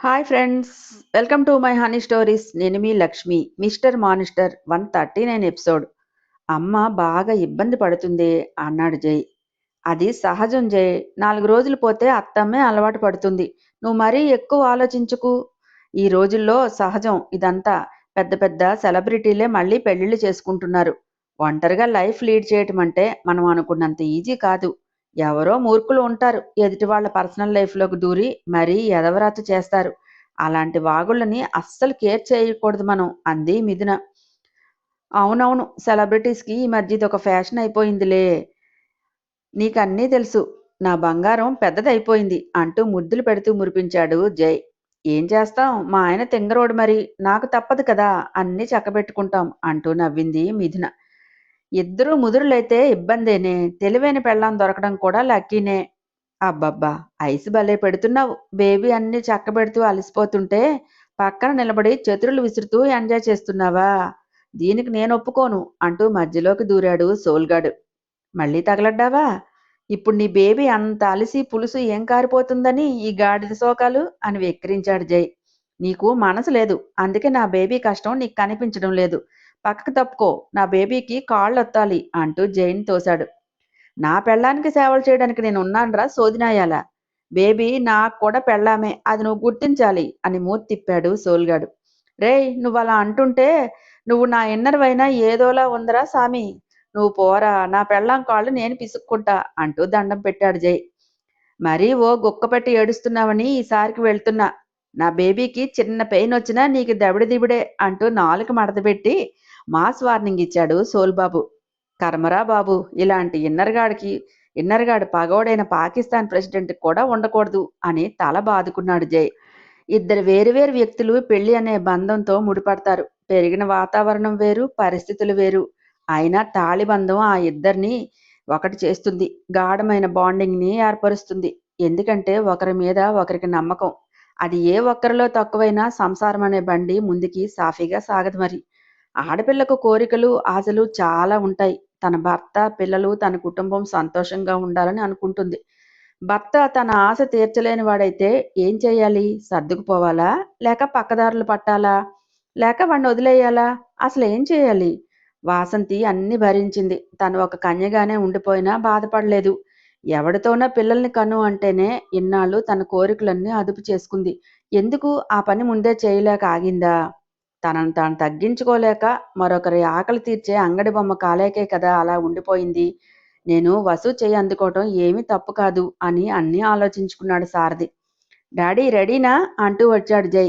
Hi friends, welcome to my honey stories. నేను మీ Lakshmi. Mister monster 139 episode. అమ్మ బాగా ఇబ్బంది పడుతుంది అన్నాడు జై. అది సహజం జై. 4 రోజులు పోతే అత్తమ్మే అలవాటు పడుతుంది. నువ్వు మరీ ఎక్కువ ఆలోచించుకు. ఈ రోజుల్లో సహజం ఇదంతా. పెద్ద పెద్ద సెలబ్రిటీలే మళ్ళీ పెళ్లిళ్ళు చేసుకుంటున్నారు. ఒంటరిగా లైఫ్ లీడ్ చేయటం అంటే మనం అనుకున్నంత ఈజీ కాదు. ఎవరో మూర్ఖులు ఉంటారు ఎదుటి వాళ్ళ పర్సనల్ లైఫ్లోకి దూరి మరీ ఎదవరచ్చ చేస్తారు. అలాంటి వాగుళ్ళని అస్సలు కేర్ చేయకూడదు మనం, అంది మిథున. అవునవును, సెలబ్రిటీస్కి ఈ మధ్య ఇది ఒక ఫ్యాషన్ అయిపోయిందిలే. నీకన్నీ తెలుసు. నా బంగారం పెద్దదైపోయింది అంటూ ముద్దులు పెడుతూ మురిపించాడు జై. ఏం చేస్తాం, మా ఆయన తింగరోడు మరి. నాకు తప్పదు కదా, అన్నీ చక్కబెట్టుకుంటాం అంటూ నవ్వింది మిథున. ఇద్దరూ ముదురులైతే ఇబ్బందేనే. తెలివైన పెళ్ళాం దొరకడం కూడా లక్కీనే. అబ్బబ్బా, ఐస్ భలే పెడుతున్నావు. బేబీ అన్ని చక్కబెడుతూ అలసిపోతుంటే పక్కన నిలబడి చతురులు విసురుతూ ఎంజాయ్ చేస్తున్నావా? దీనికి నేను ఒప్పుకోను అంటూ మధ్యలోకి దూరాడు సోల్గాడు. మళ్ళీ తగలడ్డావా? ఇప్పుడు నీ బేబీ అంత అలిసి పులుసు ఏం కారిపోతుందని ఈ గాడిద శోకాలు అని వెక్కిరించాడు జై. నీకు మనసు లేదు, అందుకే నా బేబీ కష్టం నీకు కనిపించడం లేదు. పక్కకు తప్పుకో, నా బేబీకి కాళ్ళొత్తాలి అంటూ జైన్ తోశాడు. నా పెళ్ళానికి సేవలు చేయడానికి నేను ఉన్నానురా సోదినాయాల. బేబీ నాకు కూడా పెళ్ళామే, అది నువ్వు గుర్తించాలి అని మూతి తిప్పాడు సోల్గాడు. రేయ్, నువ్వు అలా అంటుంటే నువ్వు నా ఇన్నర్వైనా ఏదోలా ఉందరా సామి. నువ్వు పోరా, నా పెళ్ళాం కాళ్ళు నేను పిసుక్కుంటా అంటూ దండం పెట్టాడు జై. మరీ ఓ గుక్కపెట్టి ఏడుస్తున్నావని ఈసారికి వెళ్తున్నా. నా బేబీకి చిన్న పెయిన్ వచ్చినా నీకు దబిడి దిబిడే అంటూ నాలుక మడతపెట్టి మాస్ వార్నింగ్ ఇచ్చాడు సోల్బాబు. కర్మరా బాబు, ఇలాంటి ఇన్నర్గాడు పగోడైన పాకిస్తాన్ ప్రెసిడెంట్ కూడా ఉండకూడదు అని తల బాదుకున్నాడు జై. ఇద్దరు వేరువేరు వ్యక్తులు పెళ్లి అనే బంధంతో ముడిపడతారు. పెరిగిన వాతావరణం వేరు, పరిస్థితులు వేరు. అయినా తాళిబంధం ఆ ఇద్దరిని ఒకటి చేస్తుంది. గాఢమైన బాండింగ్ని ఏర్పరుస్తుంది. ఎందుకంటే ఒకరి మీద ఒకరికి నమ్మకం. అది ఏ ఒక్కరిలో తక్కువైనా సంసారం అనే బండి ముందుకి సాఫీగా సాగదు మరి. ఆడపిల్లకు కోరికలు, ఆశలు చాలా ఉంటాయి. తన భర్త, పిల్లలు, తన కుటుంబం సంతోషంగా ఉండాలని అనుకుంటుంది. భర్త తన ఆశ తీర్చలేని వాడైతే ఏం చేయాలి? సర్దుకుపోవాలా? లేక పక్కదారులు పట్టాలా? లేక వాణ్ణి వదిలేయాలా? అసలు ఏం చేయాలి? వాసంతి అన్ని భరించింది. తను ఒక కన్యగానే ఉండిపోయినా బాధపడలేదు. ఎవడితోనో పిల్లల్ని కను అంటేనే ఇన్నాళ్ళు తన కోరికలన్నీ అదుపు చేసుకుంది. ఎందుకు ఆ పని ముందే చేయలేక ఆగిందా? తనను తాను తగ్గించుకోలేక మరొకరి ఆకలి తీర్చే అంగడి బొమ్మ కాలేకే కదా అలా ఉండిపోయింది. నేను వసూ చేయి అందుకోవటం ఏమీ తప్పు కాదు అని అన్నీ ఆలోచించుకున్నాడు సారథి. డాడీ రెడీనా అంటూ వచ్చాడు జై.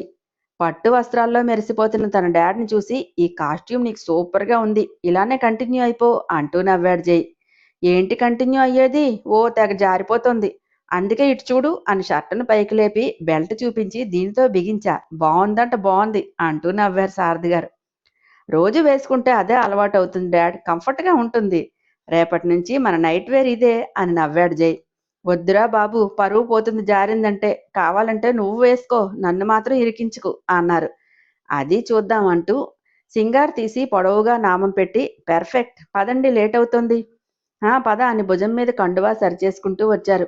పట్టు వస్త్రాల్లో మెరిసిపోతున్న తన డాడీని చూసి, ఈ కాస్ట్యూమ్ నీకు సూపర్గా ఉంది, ఇలానే కంటిన్యూ అయిపో అంటూ నవ్వాడు జై. ఏంటి కంటిన్యూ అయ్యేది? ఓ తెగ జారిపోతుంది. అందుకే ఇటు చూడు అని షర్టును పైకి లేపి బెల్ట్ చూపించి దీనితో బిగించా. బాగుందంట బాగుంది అంటూ నవ్వారు సారథి గారు. రోజు వేసుకుంటే అదే అలవాటు అవుతుంది డాడ్, కంఫర్ట్గా ఉంటుంది. రేపటి నుంచి మన నైట్ వేర్ ఇదే అని నవ్వాడు జై. వద్దురా బాబు, పరువు పోతుంది జారిందంటే. కావాలంటే నువ్వు వేసుకో, నన్ను మాత్రం ఇరికించుకు అన్నారు. అది చూద్దాం అంటూ సింగార్ తీసి పొడవుగా నామం పెట్టి, పెర్ఫెక్ట్, పదండి లేట్ అవుతుంది. పద అని భుజం మీద కండువా సరిచేసుకుంటూ వచ్చారు.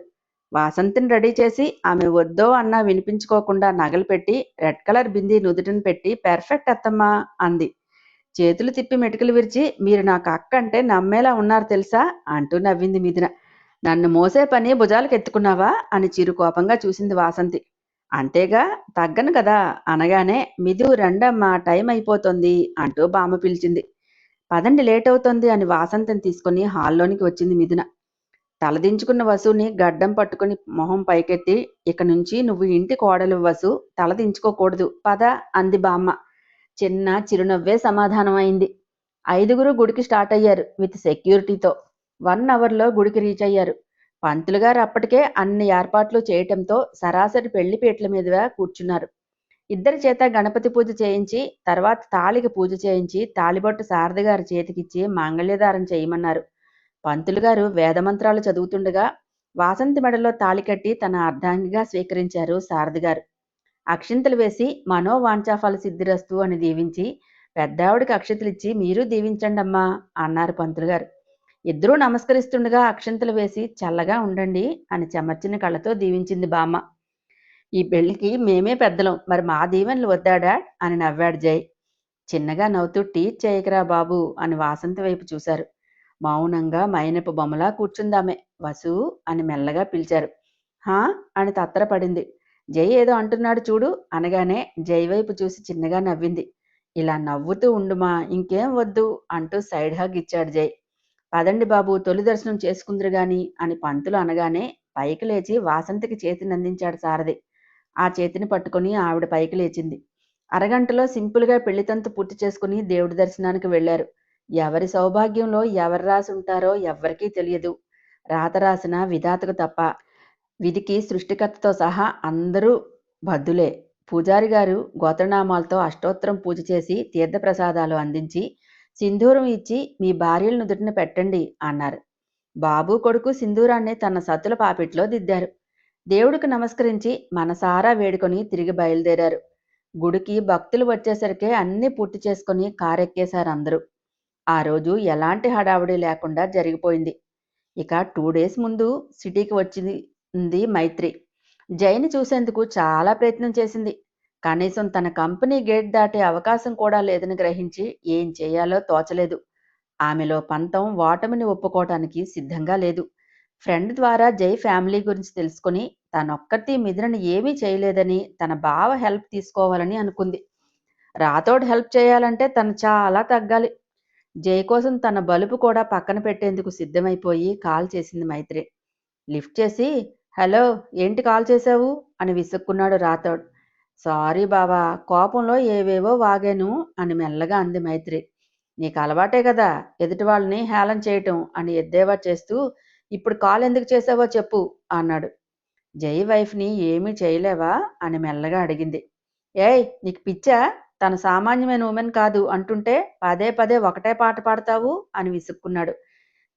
వాసంతిని రెడీ చేసి ఆమె వద్దో అన్నా వినిపించుకోకుండా నగలు పెట్టి రెడ్ కలర్ బిందీ నుదుటిని పెట్టి పెర్ఫెక్ట్ అత్తమ్మా అంది. చేతులు తిప్పి మెటుకులు విరిచి, మీరు నాకు అక్క అంటే నమ్మేలా ఉన్నారు తెలుసా అంటూ నవ్వింది మిథున. నన్ను మోసే పని భుజాలకు ఎత్తుకున్నావా అని చిరు కోపంగా చూసింది వాసంతి. అంతేగా, తగ్గను కదా అనగానే మిథు రండమ్మా టైం అయిపోతుంది అంటూ బామ్మ పిలిచింది. పదండి లేట్ అవుతుంది అని వాసంతిని తీసుకుని హాల్లోనికి వచ్చింది మిథున. తలదించుకున్న వసుని గడ్డం పట్టుకుని మొహం పైకెత్తి, ఇక నుంచి నువ్వు ఇంటి కోడలు వసు, తలదించుకోకూడదు పద అంది బామ్మ. చిన్న చిరునవ్వే సమాధానం అయింది. 5గురు గుడికి స్టార్ట్ అయ్యారు విత్ సెక్యూరిటీతో. 1 అవర్లో గుడికి రీచ్ అయ్యారు. పంతులు గారు అప్పటికే అన్ని ఏర్పాట్లు చేయటంతో సరాసరి పెళ్లిపీటల మీదుగా కూర్చున్నారు. ఇద్దరి చేత గణపతి పూజ చేయించి తర్వాత తాళికి పూజ చేయించి తాళిబొట్టు శారద గారి చేతికిచ్చి మాంగళ్యధారణ చేయమన్నారు. పంతులు గారు వేదమంత్రాలు చదువుతుండగా వాసంతి మెడలో తాళి కట్టి తన అర్ధాంగిగా స్వీకరించారు శారద గారు. అక్షింతలు వేసి మనోవాంఛాఫల సిద్ధిరస్తు అని దీవించి, పెద్దావిడికి అక్షతలిచ్చి మీరు దీవించండమ్మా అన్నారు పంతులు గారు. ఇద్దరూ నమస్కరిస్తుండగా అక్షింతలు వేసి చల్లగా ఉండండి అని చెమర్చిన కళ్ళతో దీవించింది బామ్మ. ఈ పెళ్లికి మేమే పెద్దలం, మరి మా దీవెనలు వద్దా డాడ్ అని నవ్వాడు జై. చిన్నగా నవ్వుతూ టీచ్ చేయకరా బాబు అని వాసంతి వైపు చూశారు. మౌనంగా మైనపు బొమ్మలా కూర్చుందామె. వసు అని మెల్లగా పిలిచారు. హా అని తత్తరపడింది. జై ఏదో అంటున్నాడు చూడు అనగానే జై వైపు చూసి చిన్నగా నవ్వింది. ఇలా నవ్వుతూ ఉండుమా, ఇంకేం వద్దు అంటూ సైడ్ హగ్ ఇచ్చాడు జై. పదండి బాబు, తొలి దర్శనం చేసుకుందరు గాని అని పంతులు అనగానే పైకి లేచి వాసంతికి చేతిని అందించాడు సారథి. ఆ చేతిని పట్టుకుని ఆవిడ పైకి లేచింది. అరగంటలో సింపుల్గా పెళ్లితంతు పూర్తి చేసుకుని దేవుడి దర్శనానికి వెళ్లారు. ఎవరి సౌభాగ్యంలో ఎవరు రాసి ఉంటారో ఎవ్వరికీ తెలియదు. రాత రాసిన విధాతకు తప్ప. విధికి సృష్టికర్తతో సహా అందరూ బద్దులే. పూజారి గారు గోత్రనామాలతో అష్టోత్తరం పూజ చేసి తీర్థప్రసాదాలు అందించి సింధూరం ఇచ్చి మీ భార్యల నుదుటిన పెట్టండి అన్నారు. బాబు కొడుకు సింధూరాన్ని తన సత్తుల పాపిట్లో దిద్దారు. దేవుడికి నమస్కరించి మనసారా వేడుకొని తిరిగి బయలుదేరారు. గుడికి భక్తులు వచ్చేసరికే అన్నీ పూర్తి చేసుకుని కారెక్కేశారు అందరూ. ఆ రోజు ఎలాంటి హడావుడి లేకుండా జరిగిపోయింది. ఇక 2 డేస్ ముందు సిటీకి వచ్చింది మైత్రి. జైని చూసేందుకు చాలా ప్రయత్నం చేసింది. కనీసం తన కంపెనీ గేట్ దాటే అవకాశం కూడా లేదని గ్రహించి ఏం చేయాలో తోచలేదు. ఆమెలో పంతం ఓటమిని ఒప్పుకోవటానికి సిద్ధంగా లేదు. ఫ్రెండ్ ద్వారా జై ఫ్యామిలీ గురించి తెలుసుకుని తనొక్కటి మిథునని ఏమీ చేయలేదని తన బావ హెల్ప్ తీసుకోవాలని అనుకుంది. రాతోడు హెల్ప్ చేయాలంటే తను చాలా తగ్గాలి. జై కోసం తన బలుపు కూడా పక్కన పెట్టేందుకు సిద్ధమైపోయి కాల్ చేసింది మైత్రి. లిఫ్ట్ చేసి, హలో, ఏంటి కాల్ చేశావు అని విసుక్కున్నాడు రాథోడ్. సారీ బావా, కోపంలో ఏవేవో వాగాను అని మెల్లగా అంది మైత్రి. నీకు అలవాటే కదా ఎదుటి వాళ్ళని హేళన చేయటం అని ఎద్దేవా చేస్తూ, ఇప్పుడు కాల్ ఎందుకు చేసావో చెప్పు అన్నాడు. జై వైఫ్ని ఏమీ చేయలేవా అని మెల్లగా అడిగింది. ఏయ్, నీకు పిచ్చా, తను సామాన్యమైన ఉమెన్ కాదు అంటుంటే పదే పదే ఒకటే పాట పాడతావు అని విసుక్కున్నాడు.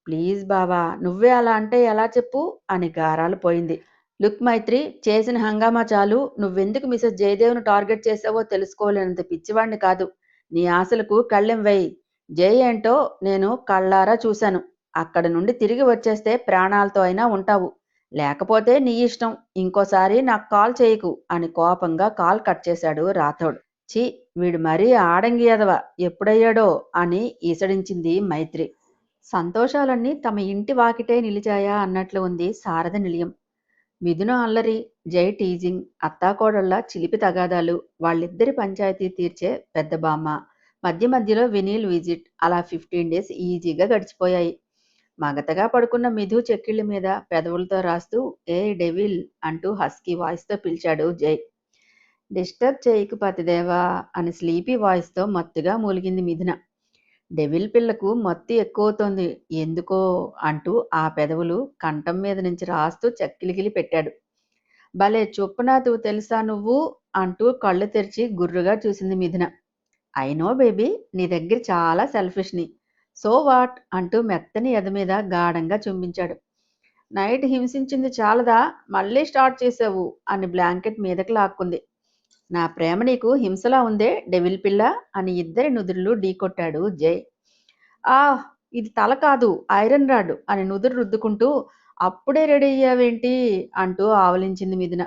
ప్లీజ్ బావా, నువ్వే అలా అంటే ఎలా చెప్పు అని గారాలు పోయింది. లుక్ మైత్రి, చేసిన హంగామా చాలు. నువ్వెందుకు మిసెస్ జయదేవ్ను టార్గెట్ చేసావో తెలుసుకోలేనంత పిచ్చివాణ్ణి కాదు. నీ ఆశలకు కళ్ళెం వేయి. జై ఏంటో నేను కళ్ళారా చూశాను. అక్కడ నుండి తిరిగి వచ్చేస్తే ప్రాణాలతో అయినా ఉంటావు, లేకపోతే నీ ఇష్టం. ఇంకోసారి నాకు కాల్ చేయకు అని కోపంగా కాల్ కట్ చేశాడు రాథోడ్. ఛీ, వీడు మరీ ఆడంగి ఎదవ, ఎప్పుడయ్యాడో అని ఈసడించింది మైత్రి. సంతోషాలన్నీ తమ ఇంటి వాకిటే నిలిచాయా అన్నట్లు ఉంది శారద నిలయం. మిథున అల్లరి, జై టీజింగ్, అత్తాకోడళ్ళ చిలిపి తగాదాలు, వాళ్ళిద్దరి పంచాయతీ తీర్చే పెద్ద బామ్మ, మధ్య మధ్యలో వినీల్ విజిట్, అలా 15 డేస్ ఈజీగా గడిచిపోయాయి. మగతగా పడుకున్న మిథు చెక్కిళ్ళ మీద పెదవులతో రాస్తూ ఏ డెవిల్ అంటూ హస్కీ వాయిస్తో పిలిచాడు జై. డిస్టర్బ్ చేయకు పతిదేవా అని స్లీపీ వాయిస్తో మత్తుగా మూలిగింది మిథున. డెవిల్ పిల్లకు మత్తు ఎక్కువవుతోంది ఎందుకో అంటూ ఆ పెదవులు కంఠం మీద నుంచి రాస్తూ చక్కిలిగిలి పెట్టాడు. భలే చొప్పునాతు తెలుసా నువ్వు అంటూ కళ్ళు తెరిచి గుర్రుగా చూసింది మిథున. ఐ నో బేబీ, నీ దగ్గర చాలా సెల్ఫిష్ని. సో వాట్ అంటూ మెత్తని ఎద మీద గాఢంగా చుంబించాడు. నైట్ హింసించింది చాలదా, మళ్ళీ స్టార్ట్ చేసావు అని బ్లాంకెట్ మీదకి లాక్కుంది. నా ప్రేమ నీకు హింసలా ఉందే డెవిల్ పిల్ల అని ఇద్దరి నుదురులు ఢీకొట్టాడు జై. ఆ, ఇది తల కాదు ఐరన్ రాడ్ అని నుదురు రుద్దుకుంటూ అప్పుడే రెడీ అయ్యావేంటి అంటూ ఆవలించింది మిథున.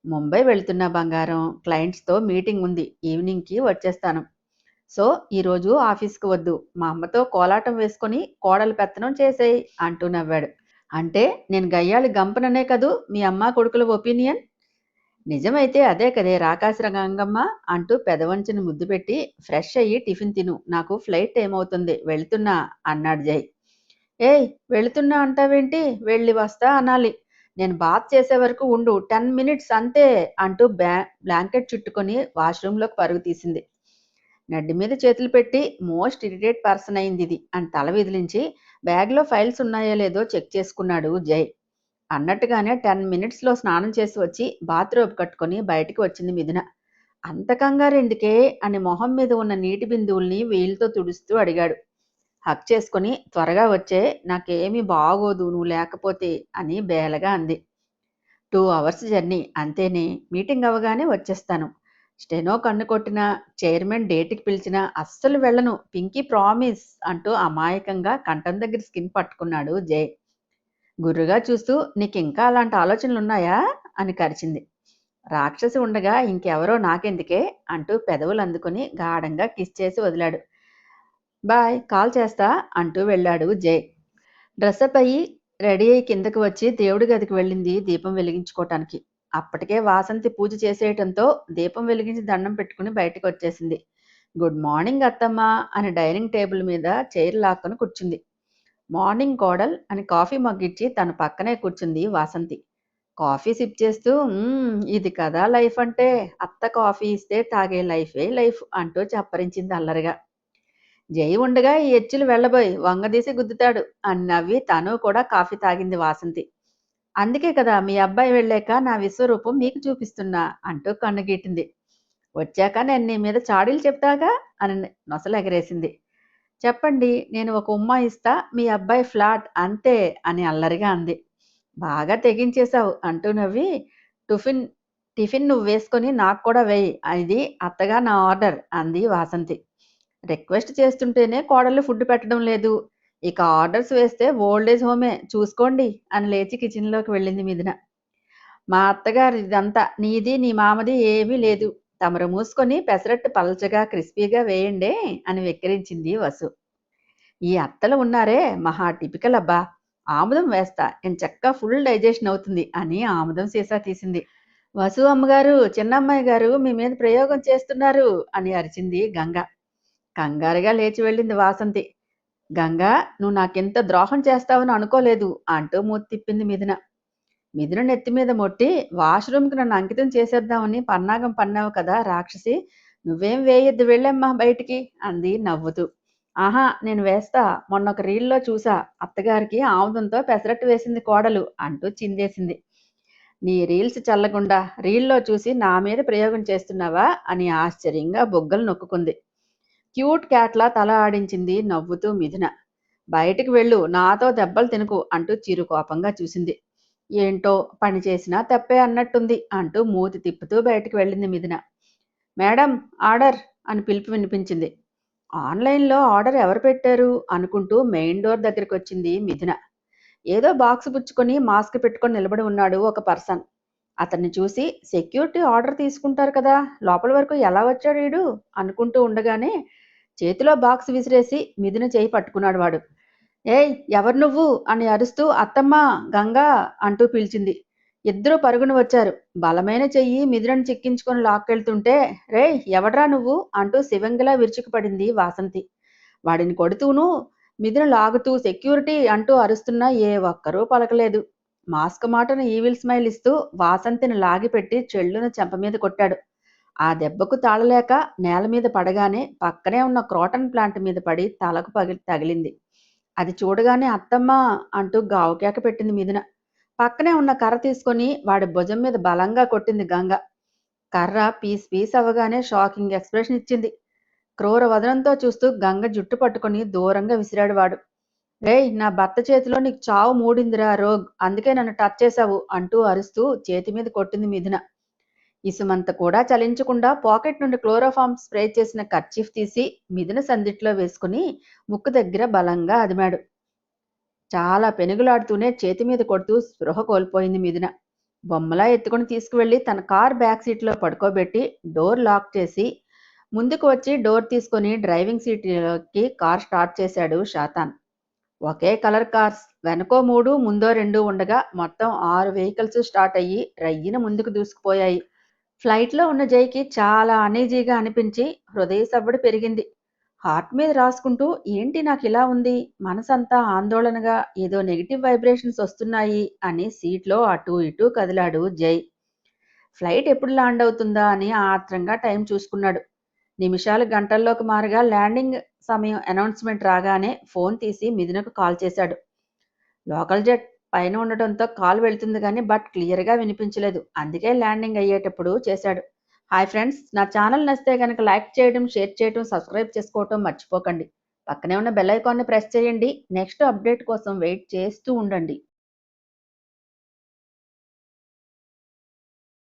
ముంబై వెళ్తున్నా బంగారం, క్లయింట్స్తో మీటింగ్ ఉంది, ఈవినింగ్కి వచ్చేస్తాను. సో ఈరోజు ఆఫీస్కి వద్దు, మా అమ్మతో కోలాటం వేసుకొని కోడలు పెత్తనం చేసేయి అంటూ నవ్వాడు. అంటే నేను గయ్యాళి గంపననే కదూ మీ అమ్మ కొడుకుల ఒపీనియన్? నిజమైతే అదే కదే రాకాసి రంగమ్మ అంటూ పెదవంచుని ముద్దు పెట్టి ఫ్రెష్ అయ్యి టిఫిన్ తిను, నాకు ఫ్లైట్ టైం అవుతుంది, వెళుతున్నా అన్నాడు జై. ఏయ్, వెళుతున్నా అంటావేంటి, వెళ్ళి వస్తా అనాలి. నేను బాత్ చేసే వరకు ఉండు, 10 minutes అంతే అంటూ బ్లాంకెట్ చుట్టుకొని వాష్రూమ్లోకి పరుగు తీసింది. నడ్డి మీద చేతులు పెట్టి మోస్ట్ ఇరిటేట్ పర్సన్ అయింది ఇది అని తల విదిలించి బ్యాగ్లో ఫైల్స్ ఉన్నాయో లేదో చెక్ చేసుకున్నాడు జై. అన్నట్టుగానే 10 minutesలో స్నానం చేసి వచ్చి బాత్రూబ్ కట్టుకొని బయటికి వచ్చింది మిథున. అంత కంగారు ఎందుకే అని మొహం మీద ఉన్న నీటి బిందువుల్ని వేలుతో తుడుస్తూ అడిగాడు. హక్ చేసుకుని త్వరగా వచ్చే, నాకేమీ బాగోదు నువ్వు లేకపోతే అని బేలగా అంది. 2 hours జర్నీ అంతేనే, మీటింగ్ అవగానే వచ్చేస్తాను. స్టెనో కన్ను కొట్టినా, చైర్మన్ డేట్కి పిలిచినా అస్సలు వెళ్ళను, పింకీ ప్రామిస్ అంటూ అమాయకంగా కంఠం దగ్గర స్కిన్ పట్టుకున్నాడు జై. గుర్రుగా చూస్తూ నీకు ఇంకా అలాంటి ఆలోచనలున్నాయా అని కరిచింది. రాక్షసి ఉండగా ఇంకెవరో నాకెందుకే అంటూ పెదవులు అందుకుని గాఢంగా కిస్ చేసి వదిలాడు. బాయ్, కాల్ చేస్తా అంటూ వెళ్ళాడు జై. డ్రెస్అప్ అయ్యి రెడీ అయ్యి కిందకు వచ్చి దేవుడి గదికి వెళ్ళింది దీపం వెలిగించుకోవటానికి. అప్పటికే వాసంతి పూజ చేసేయటంతో దీపం వెలిగించి దండం పెట్టుకుని బయటకు వచ్చేసింది. గుడ్ మార్నింగ్ అత్తమ్మా అని డైనింగ్ టేబుల్ మీద చైర్ లాక్కొని కూర్చుంది. మార్నింగ్ కోడల్ అని కాఫీ మగ్గిచ్చి తన పక్కనే కూర్చుంది వాసంతి. కాఫీ సిప్ చేస్తూ ఇది కదా లైఫ్ అంటే, అత్త కాఫీ ఇస్తే తాగే లైఫే లైఫ్ అంటూ చప్పరించింది అల్లరిగా. జై ఉండగా ఈ ఎచ్చులు వెళ్ళబోయి వంగదీసి గుద్దుతాడు అని నవ్వి తను కూడా కాఫీ తాగింది వాసంతి. అందుకే కదా మీ అబ్బాయి వెళ్ళాక నా విశ్వరూపం మీకు చూపిస్తున్నా అంటూ కన్నుగీటింది. వచ్చాక నేను నీ మీద చాడీలు చెప్తాగా అని నొసలెగరేసింది. చెప్పండి, నేను ఒక ఉమ్మా ఇస్తా, మీ అబ్బాయి ఫ్లాట్ అంతే అని అల్లరిగా అంది. బాగా తెగించేశావు అంటూ నవ్వి, టిఫిన్ టిఫిన్ నువ్వు వేసుకొని నాకు కూడా వేయి, ఇది అత్తగా నా ఆర్డర్ అంది వాసంతి. రిక్వెస్ట్ చేస్తుంటేనే కోడళ్ళు ఫుడ్ పెట్టడం లేదు, ఇక ఆర్డర్స్ వేస్తే ఓల్డేజ్ హోమే చూసుకోండి అని లేచి కిచెన్లోకి వెళ్ళింది మిథున. మా అత్తగారు ఇదంతా నీది నీ మామది ఏమీ లేదు, తమరు మూసుకొని పెసరట్టు పలచగా క్రిస్పీగా వేయండే అని వెక్కిరించింది వసు. ఈ అత్తలు ఉన్నారే మహా టిపికల్ అబ్బా, ఆముదం వేస్తా ఎంచక్కా ఫుల్ డైజెషన్ అవుతుంది అని ఆముదం సీసా తీసింది. వసు అమ్మగారు, చిన్నమ్మాయి గారు మీ మీద ప్రయోగం చేస్తున్నారు అని అరిచింది గంగ. కంగారుగా లేచి వెళ్ళింది వాసంతి. గంగా, నువ్వు నాకెంత ద్రోహం చేస్తావని అనుకోలేదు అంటూ మూతి తిప్పింది మిథున. మిథున నెత్తి మీద మొట్టి, వాష్రూమ్కి నన్ను అంకితం చేసేద్దామని పన్నాగం పన్నావు కదా రాక్షసి, నువ్వేం వేయొద్దు వెళ్ళమ్మా బయటికి అంది నవ్వుతూ. ఆహా, నేను వేస్తా, మొన్న ఒక రీల్లో చూసా, అత్తగారికి ఆముదంతో పెసరట్టు వేసింది కోడలు అంటూ చిందేసింది. నీ రీల్స్ చల్లకుండా రీల్లో చూసి నా మీద ప్రయోగం చేస్తున్నావా అని ఆశ్చర్యంగా బొగ్గలు నొక్కుంది. క్యూట్ క్యాట్లా తల ఆడించింది నవ్వుతూ మిథున. బయటికి వెళ్ళు, నాతో దెబ్బలు తినకు అంటూ చిరు కోపంగా చూసింది. ఏంటో పని చేసినా తప్పే అన్నట్టుంది అంటూ మూతి తిప్పుతూ బయటికి వెళ్ళింది మిథున. మేడం, ఆర్డర్ అని పిలుపు వినిపించింది. ఆన్లైన్లో ఆర్డర్ ఎవరు పెట్టారు అనుకుంటూ మెయిన్ డోర్ దగ్గరికి వచ్చింది మిథున. ఏదో బాక్స్ పుచ్చుకొని మాస్క్ పెట్టుకొని నిలబడి ఉన్నాడు ఒక పర్సన్. అతన్ని చూసి సెక్యూరిటీ ఆర్డర్ తీసుకుంటారు కదా, లోపల వరకు ఎలా వచ్చాడు వీడు అనుకుంటూ ఉండగానే చేతిలో బాక్స్ విసిరేసి మిథున చేయి పట్టుకున్నాడు వాడు. ఏయ్, ఎవరు నువ్వు అని అరుస్తూ అత్తమ్మ, గంగా అంటూ పిలిచింది. ఇద్దరూ పరుగున వచ్చారు. బలమైన చెయ్యి మిథునను చిక్కించుకొని లాక్కెళ్తుంటే, రేయ్ ఎవడ్రా నువ్వు అంటూ శివంగిలా విరుచుకుపడింది వాసంతి. వాడిని కొడుతూను మిథున లాగుతూ సెక్యూరిటీ అంటూ అరుస్తున్నా ఏ ఒక్కరూ పలకలేదు. మాస్క్ మాటను ఈవిల్ స్మైల్ ఇస్తూ వాసంతిని లాగిపెట్టి చెళ్ళున చెంప మీద కొట్టాడు. ఆ దెబ్బకు తాళలేక నేల మీద పడగానే పక్కనే ఉన్న క్రోటన్ ప్లాంట్ మీద పడి తలకు తగిలింది. అది చూడగానే అత్తమ్మ అంటూ గావుకేక పెట్టింది మిథున. పక్కనే ఉన్న కర్ర తీసుకొని వాడి భుజం మీద బలంగా కొట్టింది గంగ. కర్ర పీస్ పీస్ అవ్వగానే షాకింగ్ ఎక్స్ప్రెషన్ ఇచ్చింది. క్రూర వదనంతో చూస్తూ గంగ జుట్టు పట్టుకొని దూరంగా విసిరాడు వాడు. రేయ్, నా భర్త చేతిలో నీకు చావు మూడిందిరా రోగ్, అందుకే నన్ను టచ్ చేశావు అంటూ అరుస్తూ చేతి మీద కొట్టింది మిథున. ఇసుమంత కూడా చలించకుండా పాకెట్ నుండి క్లోరోఫామ్ స్ప్రే చేసిన కర్చీఫ్ తీసి మిథున సందిట్లో వేసుకుని ముక్కు దగ్గర బలంగా అదిమాడు. చాలా పెనుగులాడుతూనే చేతి మీద కొడుతూ స్పృహ కోల్పోయింది మిథున. బొమ్మలా ఎత్తుకుని తీసుకువెళ్లి తన కార్ బ్యాక్ సీట్లో పడుకోబెట్టి డోర్ లాక్ చేసి ముందుకు వచ్చి డోర్ తీసుకొని డ్రైవింగ్ సీట్లోకి కార్ స్టార్ట్ చేశాడు షాతాన్. ఒకే కలర్ కార్స్, వెనకో 3 ముందో 2 ఉండగా మొత్తం 6 వెహికల్స్ స్టార్ట్ అయ్యి రయ్యిన ముందుకు దూసుకుపోయాయి. ఫ్లైట్లో ఉన్న జైకి చాలా అనీజీగా అనిపించి హృదయ సవ్వడి పెరిగింది. హార్ట్ మీద రాసుకుంటూ ఏంటి నాకు ఇలా ఉంది, మనసంతా ఆందోళనగా ఏదో నెగిటివ్ వైబ్రేషన్స్ వస్తున్నాయి అని సీట్లో అటూ ఇటూ కదిలాడు జై. ఫ్లైట్ ఎప్పుడు ల్యాండ్ అవుతుందా అని ఆత్రంగా టైం చూసుకున్నాడు. నిమిషాలు గంటల్లోకి మారగా ల్యాండింగ్ సమయం అనౌన్స్మెంట్ రాగానే ఫోన్ తీసి మిథునకు కాల్ చేశాడు. లోకల్ జెట్ పైన ఉండటంతో కాల్ వెళ్తుంది కానీ బట్ క్లియర్గా వినిపించలేదు, అందుకే ల్యాండింగ్ అయ్యేటప్పుడు చేశాడు. హాయ్ ఫ్రెండ్స్, నా ఛానల్ నచ్చితే కనుక లైక్ చేయడం, షేర్ చేయడం, సబ్స్క్రైబ్ చేసుకోవటం మర్చిపోకండి. పక్కనే ఉన్న బెల్ ఐకాన్ని ప్రెస్ చేయండి. నెక్స్ట్ అప్డేట్ కోసం వెయిట్ చేస్తూ ఉండండి.